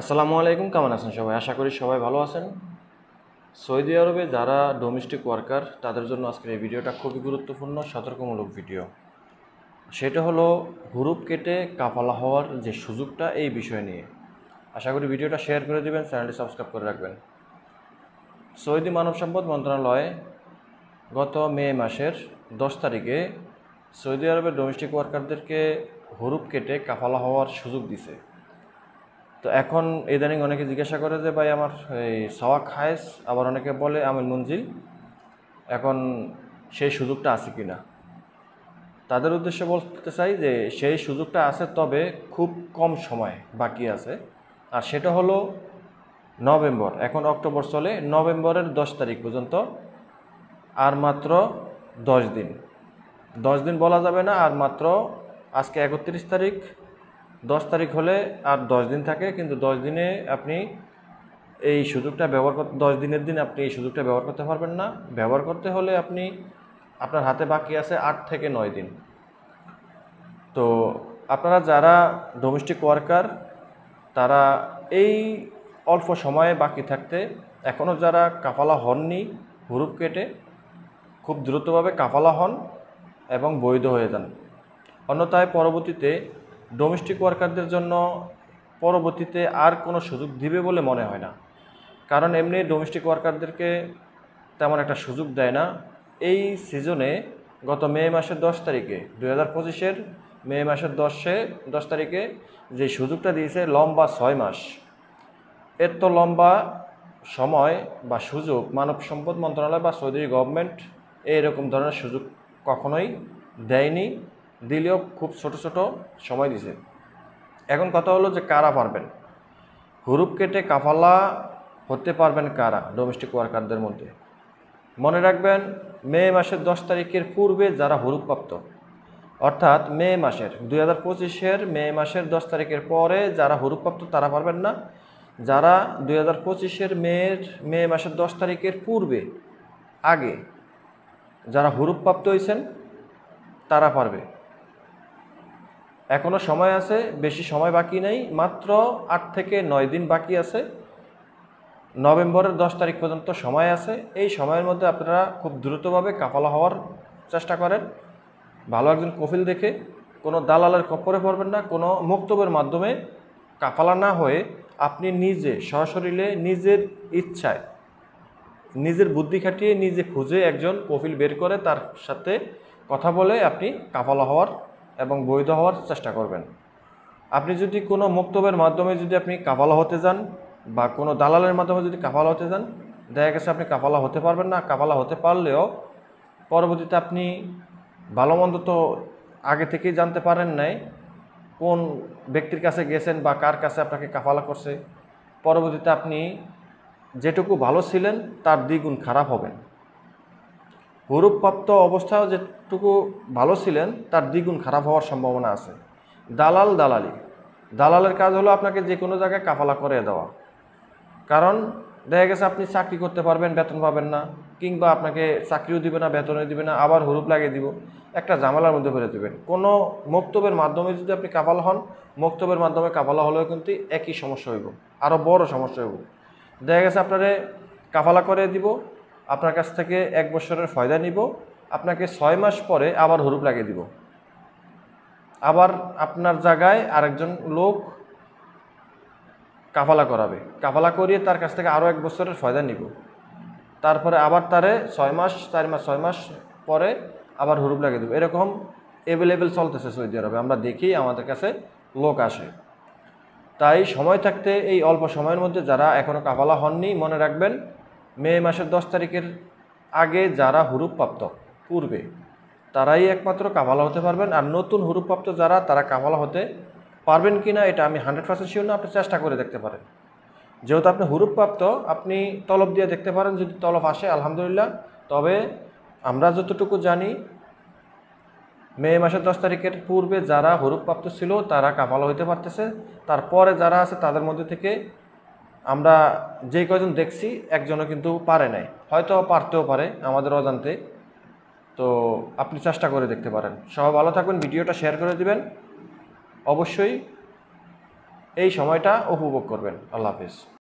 আসসালামু আলাইকুম, কেমন আছেন সবাই? আশা করি সবাই ভালো আছেন। সৌদি আরবে যারা ডোমেস্টিক ওয়ার্কার তাদের জন্য আজকের এই ভিডিওটা খুবই গুরুত্বপূর্ণ সতর্কমূলক ভিডিও। সেটা হলো হুরুপ কেটে কাফালা হওয়ার যে সুযোগটা, এই বিষয় নিয়ে। আশা করি ভিডিওটা শেয়ার করে দেবেন, চ্যানেলটি সাবস্ক্রাইব করে রাখবেন। সৌদি মানব সম্পদ মন্ত্রণালয় গত মে মাসের 10 তারিখে সৌদি আরবের ডোমেস্টিক ওয়ার্কারদেরকে হুরুপ কেটে কাফালা হওয়ার সুযোগ দিছে। তো এখন ইদানিং অনেকে জিজ্ঞাসা করে যে ভাই আমার এই সওয়াক হায়েস, আবার অনেকে বলে আমির মঞ্জিল, এখন সেই সুযোগটা আছে কি না। তাদের উদ্দেশ্যে বলতে চাই যে সেই সুযোগটা আছে, তবে খুব কম সময় বাকি আছে। আর সেটা হলো নভেম্বর, এখন অক্টোবর চলে, নভেম্বরের 10 তারিখ পর্যন্ত আর মাত্র 10 দিন। 10 দিন বলা যাবে না, আর মাত্র আজকে 31 তারিখ, 10 তারিখ হলে আর 10 দিন থাকে। কিন্তু 10 দিনে আপনি এই সুযোগটা ব্যবহার করতে, 10 দিনের দিন আপনি এই সুযোগটা ব্যবহার করতে পারবেন না। ব্যবহার করতে হলে আপনার হাতে বাকি আছে 8 থেকে 9 দিন। তো আপনারা যারা ডোমেস্টিক ওয়ার্কার, তারা এই অল্প সময়ে বাকি থাকতে এখনও যারা কাফালা হননি, হুরুপ কেটে খুব দ্রুতভাবে কাফালা হন এবং বৈধ হয়ে যান। অন্যথায় পরবর্তীতে ডোমেস্টিক ওয়ার্কারদের জন্য পরবর্তীতে আর কোনো সুযোগ দিবে বলে মনে হয় না। কারণ এমনি ডোমেস্টিক ওয়ার্কারদেরকে তেমন একটা সুযোগ দেয় না। এই সিজনে গত মে মাসের 10 তারিখে 2025-এর মে মাসের 10 তারিখে যে সুযোগটা দিয়েছে লম্বা 6 মাস, এর তো লম্বা সময় বা সুযোগ মানব সম্পদ মন্ত্রণালয় বা সৌদি গভর্নমেন্ট এইরকম ধরনের সুযোগ কখনোই দেয়নি। দিলেও খুব ছোট ছোট সময় দিছে। এখন কথা হলো যে কারা পারবেন হুরুপ কেটে কাফালা হতে পারবেন, কারা ডোমেস্টিক ওয়ার্কারদের মধ্যে? মনে রাখবেন, মে মাসের 10 তারিখের পূর্বে যারা হুরুপপ্রাপ্ত, অর্থাৎ মে মাসের 2025-এর মে মাসের 10 তারিখের পরে যারা হুরুপপ্রাপ্ত তারা পারবেন না। যারা 2025-এর মে মাসের 10 তারিখের পূর্বে আগে যারা হুরুপপ্রাপ্ত হয়েছেন তারা পারবে। এখনও সময় আছে, বেশি সময় বাকি নেই, মাত্র 8 থেকে 9 দিন বাকি আছে। নভেম্বরের 10 তারিখ পর্যন্ত সময় আছে। এই সময়ের মধ্যে আপনারা খুব দ্রুতভাবে কাফালা হওয়ার চেষ্টা করেন, ভালো একজন কফিল দেখে। কোনো দালালের খপ্পরে পড়বেন না, কোনো মক্তবের মাধ্যমে কাফালা না হয়ে আপনি নিজে সশরীরে নিজের ইচ্ছায় নিজের বুদ্ধি খাটিয়ে নিজে খুঁজে একজন কফিল বের করে তার সাথে কথা বলে আপনি কাফালা হওয়ার এবং বৈধ হওয়ার চেষ্টা করবেন। আপনি যদি কোনো মক্তবের মাধ্যমে যদি আপনি কাফালা হতে যান বা কোনো দালালের মাধ্যমে যদি কাফালা হতে যান, দেখা গেছে আপনি কাফালা হতে পারবেন না। কাফালা হতে পারলেও পরবর্তীতে আপনি ভালো মন্দ তো আগে থেকেই জানতে পারেন নাই কোন ব্যক্তির কাছে গেছেন বা কার কাছে আপনাকে কাফালা করছে। পরবর্তীতে আপনি যেটুকু ভালো ছিলেন তার দ্বিগুণ খারাপ হবেন। হুরুপপ্রাপ্ত অবস্থায় যেটুকু ভালো ছিলেন তার দ্বিগুণ খারাপ হওয়ার সম্ভাবনা আছে। দালালের কাজ হলো আপনাকে যে কোনো জায়গায় কাফালা করে দেওয়া। কারণ দেখা গেছে আপনি চাকরি করতে পারবেন, বেতন পাবেন না, কিংবা আপনাকে চাকরিও দিবে না, বেতনও দিবে না, আবার হুরুপ লাগিয়ে দিব, একটা ঝামেলার মধ্যে ফেলে দেবেন। কোনো মক্তবের মাধ্যমে যদি আপনি কাফালা হন, মক্তবের মাধ্যমে কাফালা হলেও কিন্তু একই সমস্যা হইব, আরও বড় সমস্যা হইব। দেখা গেছে আপনারে কাফালা করে দিব, আপনার কাছ থেকে 1 বছরের ফয়দা নিব, আপনাকে 6 মাস পরে আবার হুরুপ লাগিয়ে দিব, আবার আপনার জায়গায় আরেকজন লোক কাফালা করাবে, কাফালা করিয়ে তার কাছ থেকে আরও 1 বছরের ফয়দা নিব, তারপরে আবার তারে 6 মাস 4 মাস 6 মাস পরে আবার হুরুপ লাগিয়ে দেবো। এরকম অ্যাভেলেবেল চলতেছে সৌদি আরবে, আমরা দেখি আমাদের কাছে লোক আসে। তাই সময় থাকতে এই অল্প সময়ের মধ্যে যারা এখনও কাফালা হননি, মনে রাখবেন মে মাসের 10 তারিখের আগে যারা হুরুপপ্রাপ্ত পূর্বে তারাই একমাত্র কাফালা হতে পারবেন। আর নতুন হুরুপপ্রাপ্ত যারা, তারা কাফালা হতে পারবেন কি না এটা আমি 100% শিওর না, আপনি চেষ্টা করে দেখতে পারেন। যেহেতু আপনি হুরুপপ্রাপ্ত, আপনি তলব দিয়ে দেখতে পারেন, যদি তলব আসে আলহামদুলিল্লাহ। তবে আমরা যতটুকু জানি, মে মাসের 10 তারিখের পূর্বে যারা হুরুপপ্রাপ্ত ছিল তারা কাফালা হইতে পারতেছে। তারপরে যারা আছে তাদের মধ্যে থেকে আমরা যে কয়জন দেখছি একজনও কিন্তু পারে নাই, হয়তো পারতেও পারে আমাদের অজান্তে। তো আপনি চেষ্টা করে দেখতে পারেন। সবাই ভালো থাকবেন, ভিডিওটা শেয়ার করে দিবেন অবশ্যই। এই সময়টা উপভোগ করবেন। আল্লাহ হাফেজ।